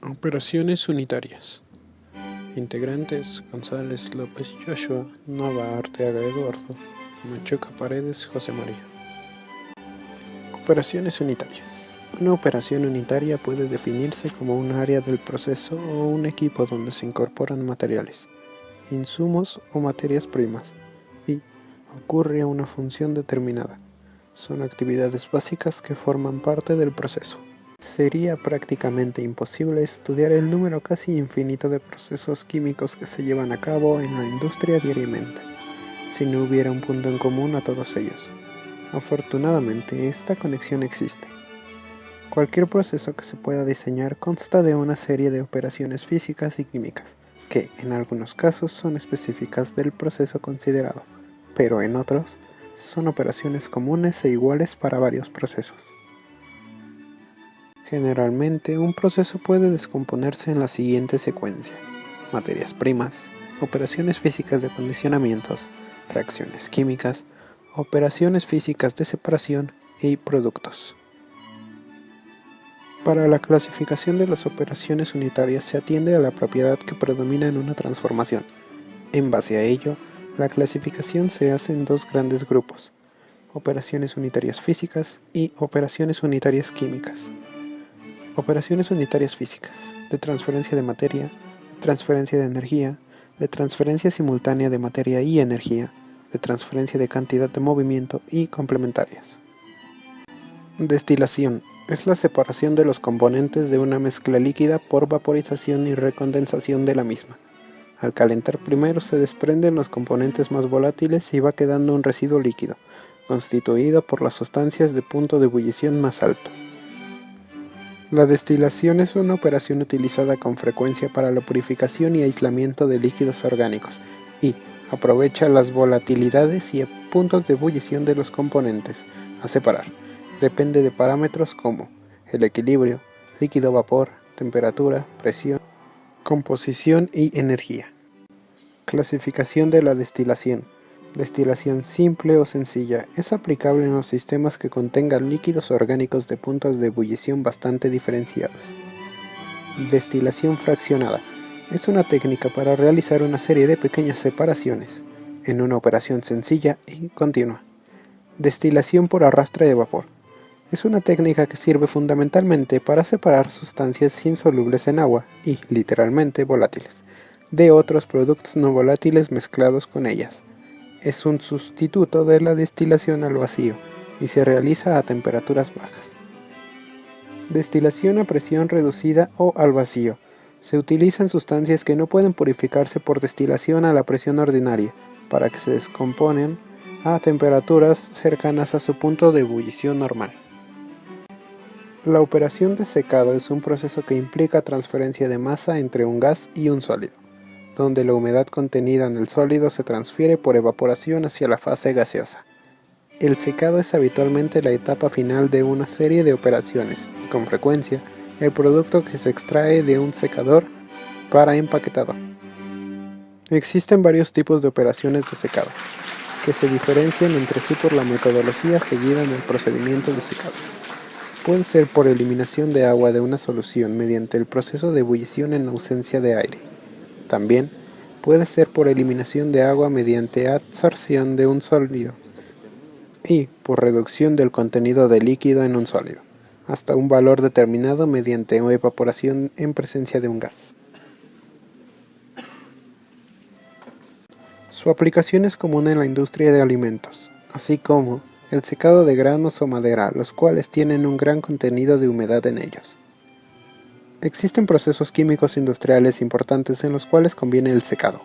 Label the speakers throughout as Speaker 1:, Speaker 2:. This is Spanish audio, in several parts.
Speaker 1: Operaciones unitarias. Integrantes: González López Joshua, Nava Arteaga Eduardo, Machuca Paredes José María. Operaciones unitarias. Una operación unitaria puede definirse como un área del proceso o un equipo donde se incorporan materiales, insumos o materias primas y ocurre una función determinada. Son actividades básicas que forman parte del proceso. Sería prácticamente imposible estudiar el número casi infinito de procesos químicos que se llevan a cabo en la industria diariamente, si no hubiera un punto en común a todos ellos. Afortunadamente, esta conexión existe. Cualquier proceso que se pueda diseñar consta de una serie de operaciones físicas y químicas, que en algunos casos son específicas del proceso considerado, pero en otros son operaciones comunes e iguales para varios procesos. Generalmente, un proceso puede descomponerse en la siguiente secuencia: materias primas, operaciones físicas de condicionamientos, reacciones químicas, operaciones físicas de separación y productos. Para la clasificación de las operaciones unitarias se atiende a la propiedad que predomina en una transformación. En base a ello, la clasificación se hace en dos grandes grupos: operaciones unitarias físicas y operaciones unitarias químicas. Operaciones unitarias físicas, de transferencia de materia, de transferencia de energía, de transferencia simultánea de materia y energía, de transferencia de cantidad de movimiento y complementarias. Destilación es la separación de los componentes de una mezcla líquida por vaporización y recondensación de la misma. Al calentar primero se desprenden los componentes más volátiles y va quedando un residuo líquido, constituido por las sustancias de punto de ebullición más alto. La destilación es una operación utilizada con frecuencia para la purificación y aislamiento de líquidos orgánicos y aprovecha las volatilidades y puntos de ebullición de los componentes a separar. Depende de parámetros como el equilibrio, líquido-vapor, temperatura, presión, composición y energía. Clasificación de la destilación. Destilación simple o sencilla es aplicable en los sistemas que contengan líquidos orgánicos de puntos de ebullición bastante diferenciados. Destilación fraccionada es una técnica para realizar una serie de pequeñas separaciones en una operación sencilla y continua. Destilación por arrastre de vapor es una técnica que sirve fundamentalmente para separar sustancias insolubles en agua y, literalmente, volátiles, de otros productos no volátiles mezclados con ellas. Es un sustituto de la destilación al vacío y se realiza a temperaturas bajas. Destilación a presión reducida o al vacío. Se utilizan sustancias que no pueden purificarse por destilación a la presión ordinaria para que se descompongan a temperaturas cercanas a su punto de ebullición normal. La operación de secado es un proceso que implica transferencia de masa entre un gas y un sólido, donde la humedad contenida en el sólido se transfiere por evaporación hacia la fase gaseosa. El secado es habitualmente la etapa final de una serie de operaciones y, con frecuencia, el producto que se extrae de un secador para empaquetado. Existen varios tipos de operaciones de secado, que se diferencian entre sí por la metodología seguida en el procedimiento de secado. Puede ser por eliminación de agua de una solución mediante el proceso de ebullición en ausencia de aire. También puede ser por eliminación de agua mediante adsorción de un sólido y por reducción del contenido de líquido en un sólido, hasta un valor determinado mediante evaporación en presencia de un gas. Su aplicación es común en la industria de alimentos, así como el secado de granos o madera, los cuales tienen un gran contenido de humedad en ellos. Existen procesos químicos industriales importantes en los cuales conviene el secado.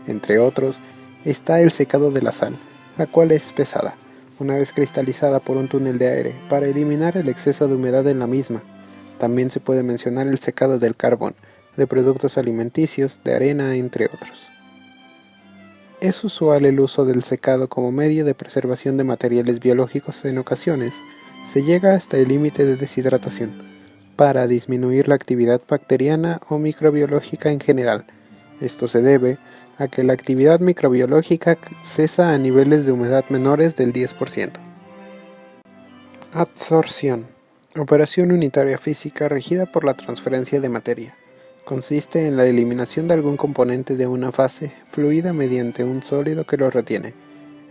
Speaker 1: Entre otros, está el secado de la sal, la cual es pesada, una vez cristalizada por un túnel de aire, para eliminar el exceso de humedad en la misma. También se puede mencionar el secado del carbón, de productos alimenticios, de arena, entre otros. Es usual el uso del secado como medio de preservación de materiales biológicos. En ocasiones, se llega hasta el límite de deshidratación, para disminuir la actividad bacteriana o microbiológica en general. Esto se debe a que la actividad microbiológica cesa a niveles de humedad menores del 10%. Adsorción. Operación unitaria física regida por la transferencia de materia, Consiste en la eliminación de algún componente de una fase fluida mediante un sólido que lo retiene.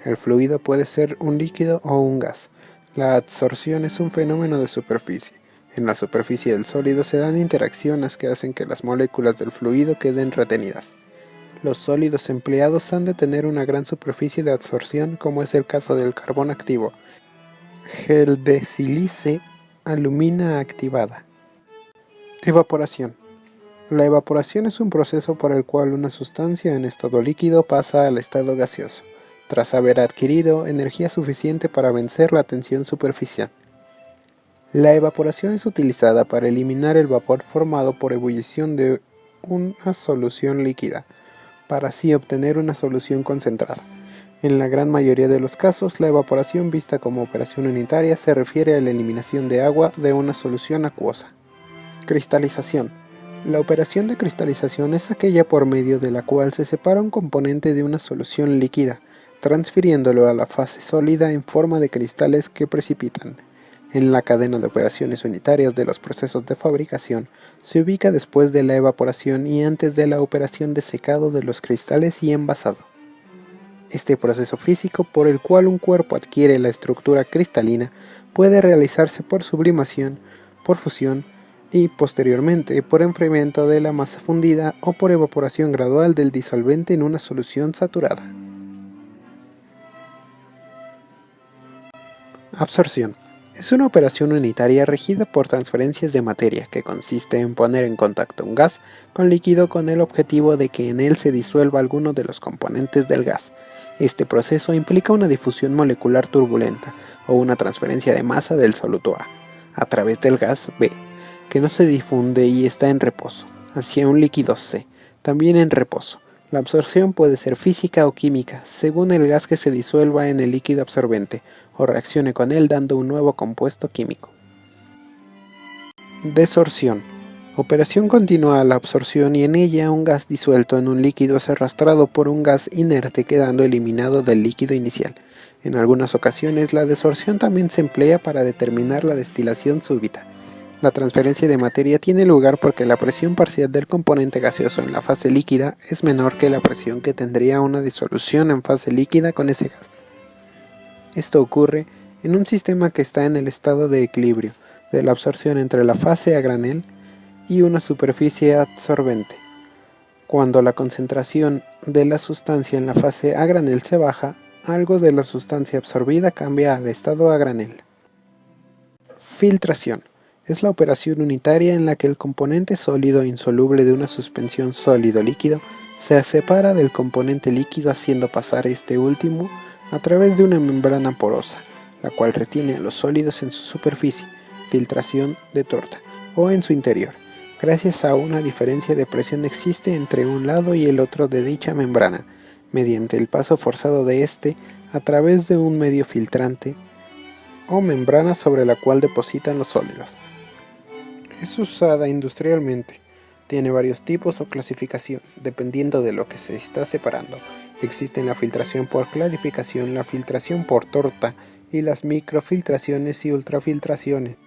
Speaker 1: El fluido puede ser un líquido o un gas. La adsorción es un fenómeno de superficie. En la superficie del sólido se dan interacciones que hacen que las moléculas del fluido queden retenidas. Los sólidos empleados han de tener una gran superficie de adsorción, como es el caso del carbón activo, gel de sílice, alumina activada. Evaporación. La evaporación es un proceso por el cual una sustancia en estado líquido pasa al estado gaseoso, tras haber adquirido energía suficiente para vencer la tensión superficial. La evaporación es utilizada para eliminar el vapor formado por ebullición de una solución líquida, para así obtener una solución concentrada. En la gran mayoría de los casos, la evaporación vista como operación unitaria se refiere a la eliminación de agua de una solución acuosa. Cristalización. La operación de cristalización es aquella por medio de la cual se separa un componente de una solución líquida, transfiriéndolo a la fase sólida en forma de cristales que precipitan. En la cadena de operaciones unitarias de los procesos de fabricación, se ubica después de la evaporación y antes de la operación de secado de los cristales y envasado. Este proceso físico por el cual un cuerpo adquiere la estructura cristalina puede realizarse por sublimación, por fusión y, posteriormente, por enfriamiento de la masa fundida o por evaporación gradual del disolvente en una solución saturada. Absorción. Es una operación unitaria regida por transferencias de materia, que consiste en poner en contacto un gas con líquido con el objetivo de que en él se disuelva alguno de los componentes del gas. Este proceso implica una difusión molecular turbulenta o una transferencia de masa del soluto a través del gas B, que no se difunde y está en reposo, hacia un líquido C, también en reposo. La absorción puede ser física o química, según el gas que se disuelva en el líquido absorbente, o reaccione con él dando un nuevo compuesto químico. Desorción. Operación continua a la absorción y en ella un gas disuelto en un líquido es arrastrado por un gas inerte quedando eliminado del líquido inicial. En algunas ocasiones la desorción también se emplea para determinar la destilación súbita. La transferencia de materia tiene lugar porque la presión parcial del componente gaseoso en la fase líquida es menor que la presión que tendría una disolución en fase líquida con ese gas. Esto ocurre en un sistema que está en el estado de equilibrio de la absorción entre la fase a granel y una superficie absorbente. Cuando la concentración de la sustancia en la fase a granel se baja, algo de la sustancia absorbida cambia al estado a granel. Filtración. Es la operación unitaria en la que el componente sólido insoluble de una suspensión sólido-líquido se separa del componente líquido haciendo pasar este último a través de una membrana porosa, la cual retiene a los sólidos en su superficie, filtración de torta, o en su interior, gracias a una diferencia de presión existe entre un lado y el otro de dicha membrana, mediante el paso forzado de éste a través de un medio filtrante o membrana sobre la cual depositan los sólidos. Es usada industrialmente. Tiene varios tipos o clasificación, dependiendo de lo que se está separando. Existen la filtración por clarificación, la filtración por torta y las microfiltraciones y ultrafiltraciones.